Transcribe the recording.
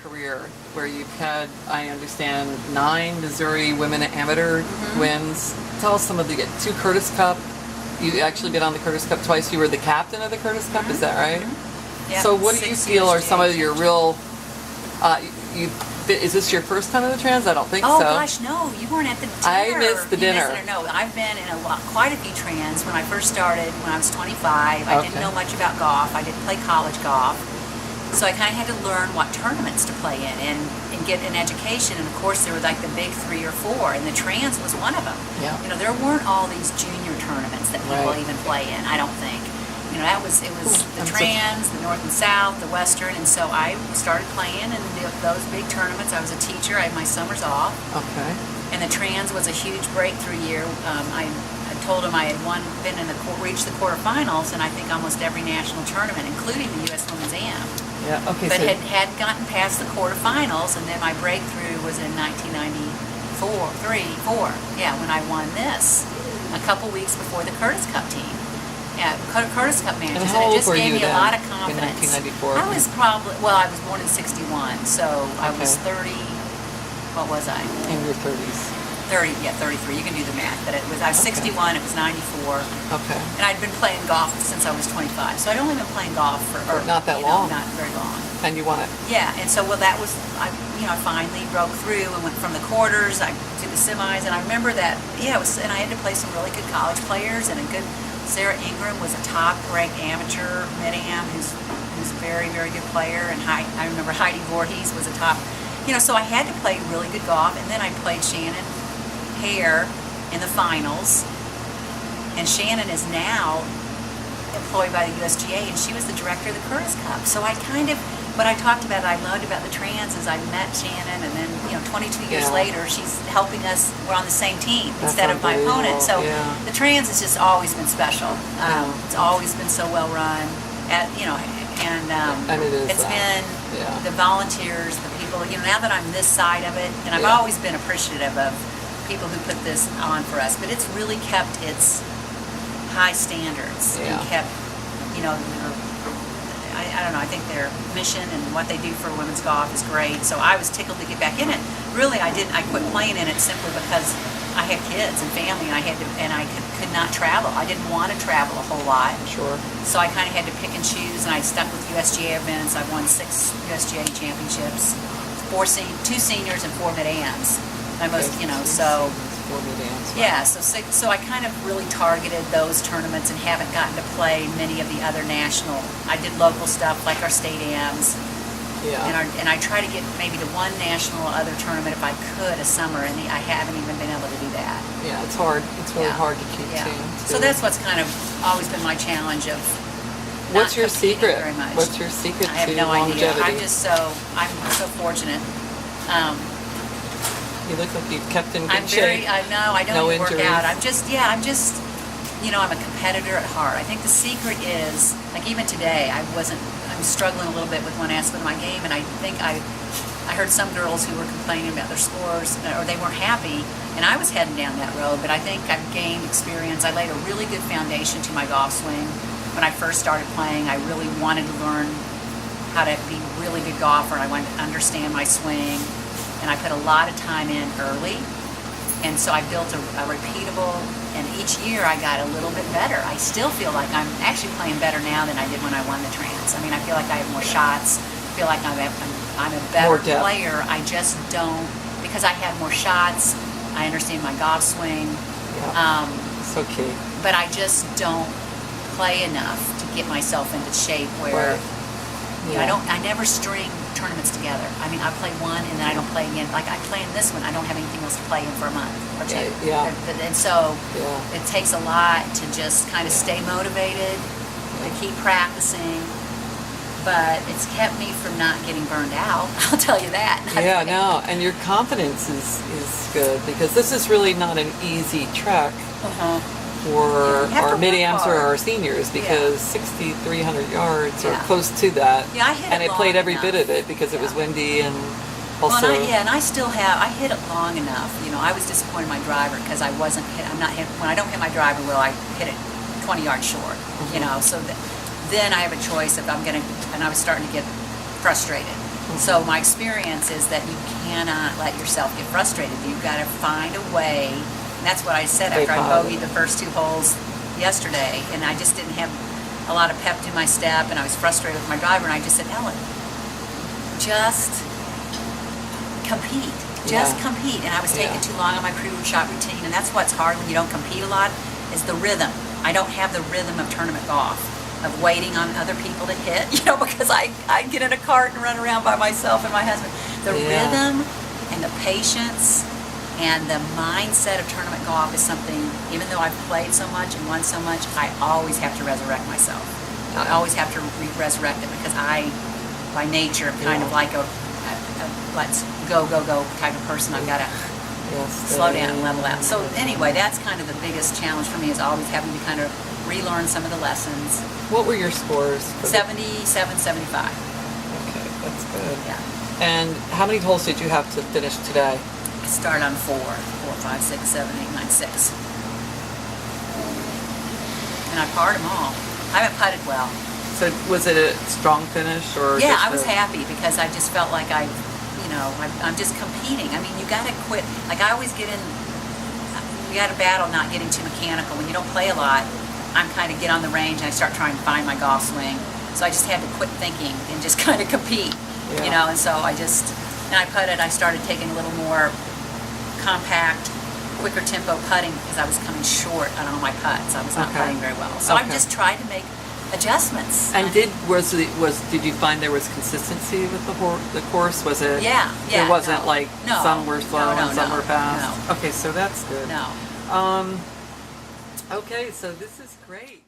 career where you've had, I understand, 9 Missouri women amateur wins. Tell us some of the 2 Curtis Cup. You actually been on the Curtis Cup twice. You were the captain of the Curtis Cup, is that right? Yep, so what do you feel are some of your real, is this your first time in the trans? I don't think so. Oh gosh, no, you weren't at the dinner. I missed the dinner. No, I've been in quite a few trans. When I first started, when I was 25, I didn't know much about golf. I didn't play college golf. So I kind of had to learn what tournaments to play in and get an education. And of course, there were like the big 3 or 4, and the trans was one of them. Yeah. You know, there weren't all these junior tournaments that people even play in, I don't think. You know, it was the trans, the north and south, the western, and so I started playing in those big tournaments. I was a teacher. I had my summers off. Okay. And the trans was a huge breakthrough year. I told him I had reached the quarterfinals in I think almost every national tournament, including the U.S. Women's Am. Yeah. Okay. But had gotten past the quarterfinals, and then my breakthrough was in 1994, when I won this a couple weeks before the Curtis Cup team. Curtis Cup matches, and it just gave me a lot of confidence. In 1994? I was I was born in 61, so I was 30, what was I? In your 30s. 33, you can do the math, but I was 61, it was 94. Okay. And I'd been playing golf since I was 25, so I'd only been playing golf for not that long. Not very long. And you won it. Yeah, and so that was, I finally broke through and went from the quarters to the semis, and I remember that, and I had to play some really good college players, and Sarah Ingram was a top-ranked amateur mid-am who's a very, very good player, and I remember Heidi Voorhees was a top, so I had to play really good golf, and then I played Shannon Hare in the finals, and Shannon is now employed by the USGA, and she was the director of the Curtis Cup. So what I talked about, I loved about the trans is I met Shannon, and then 22 years later, she's helping us. We're on the same team instead of my opponent. So the trans has just always been special. It's always been so well run. And it's been the volunteers, the people. Now that I'm this side of it, and I've always been appreciative of people who put this on for us, but it's really kept its high standards and kept, I don't know, I think their mission and what they do for women's golf is great. So I was tickled to get back in it. Really, I quit playing in it simply because I had kids and family, and I could not travel. I didn't want to travel a whole lot. Sure. So I kind of had to pick and choose, and I stuck with USGA events. I've won 6 USGA championships, 2 seniors and 4 mid-ams. So I kind of really targeted those tournaments and haven't gotten to play many of the other national. I did local stuff like our state AMs. Yeah. And I try to get maybe to one national other tournament if I could a summer, and I haven't even been able to do that. Yeah, it's hard. It's really hard to keep to. So that's what's kind of always been my challenge of. What's your secret? Very much. What's your secret I have to no longevity? idea. I'm so fortunate. You look like you've kept in good shape. I know, I don't work out. I'm a competitor at heart. I think the secret is, like even today, I'm struggling a little bit with one aspect of my game, and I think I heard some girls who were complaining about their scores, or they weren't happy, and I was heading down that road, but I think I've gained experience. I laid a really good foundation to my golf swing. When I first started playing, I really wanted to learn how to be a really good golfer, and I wanted to understand my swing. And I put a lot of time in early, and so I built a repeatable, and each year I got a little bit better. I still feel like I'm actually playing better now than I did when I won the trans. I mean, I feel like I have more shots. I feel like I'm a better player. I just don't, because I have more shots, I understand my golf swing. Yeah. So key. But I just don't play enough to get myself into shape where I never string tournaments together. I mean, I play one and then I don't play again. Like I play in this one, I don't have anything else to play in for a month or 2. And so it takes a lot to just kind of stay motivated, to keep practicing. But it's kept me from not getting burned out. I'll tell you that. And your confidence is good, because this is really not an easy track for our mid-ams or our seniors, because 6,300 yards or close to that. Yeah, I hit and it I played every enough. bit of it because it was windy and also. Well, and I hit it long enough. I was disappointed in my driver because I wasn't hit. I'm not hit when I don't hit my driver well. I hit it 20 yards short. So then I have a choice if I'm gonna, and I was starting to get frustrated. So my experience is that you cannot let yourself get frustrated. You've got to find a way. And that's what I said Stay after I positive. bogeyed the first 2 holes yesterday, and I just didn't have a lot of pep to my step, and I was frustrated with my driver, and I just said, Ellen, just compete. Just Yeah. compete. And I was taking Yeah. too long on my pre-root shot routine, and that's what's hard when you don't compete a lot, is the rhythm. I don't have the rhythm of tournament golf, of waiting on other people to hit, because I get in a cart and run around by myself and my husband. The Yeah. rhythm and the patience and the mindset of tournament golf is something, even though I've played so much and won so much, I always have to resurrect myself. I always have to resurrect it, because I, by nature, am kind of like a let's go type of person. I've got to slow down and level out. So anyway, that's kind of the biggest challenge for me, is always having to kind of relearn some of the lessons. What were your scores? 77, 75. Okay, that's good. Yeah. And how many holes did you have to finish today? I started on 4, 5, 6, 7, 8, 9, 6. And I parred them all. I haven't putted well. So was it a strong finish or? Yeah, just I was happy, because I just felt like I'm just competing. I mean, you got to quit. Like, I always get in, you got to battle not getting too mechanical. When you don't play a lot, I'm kind of get on the range and I start trying to find my golf swing. So I just had to quit thinking and just kind of compete, Yeah. and so and I putted, I started taking a little more compact, quicker tempo putting, because I was coming short on all my putts. I was not Okay. putting very well. So I've Okay. just tried to make adjustments. And did you find there was consistency with the course? Was it? Yeah. It wasn't no, like no, some were slow no, and some no, were fast. No. Okay, so that's good. No. Okay, so this is great.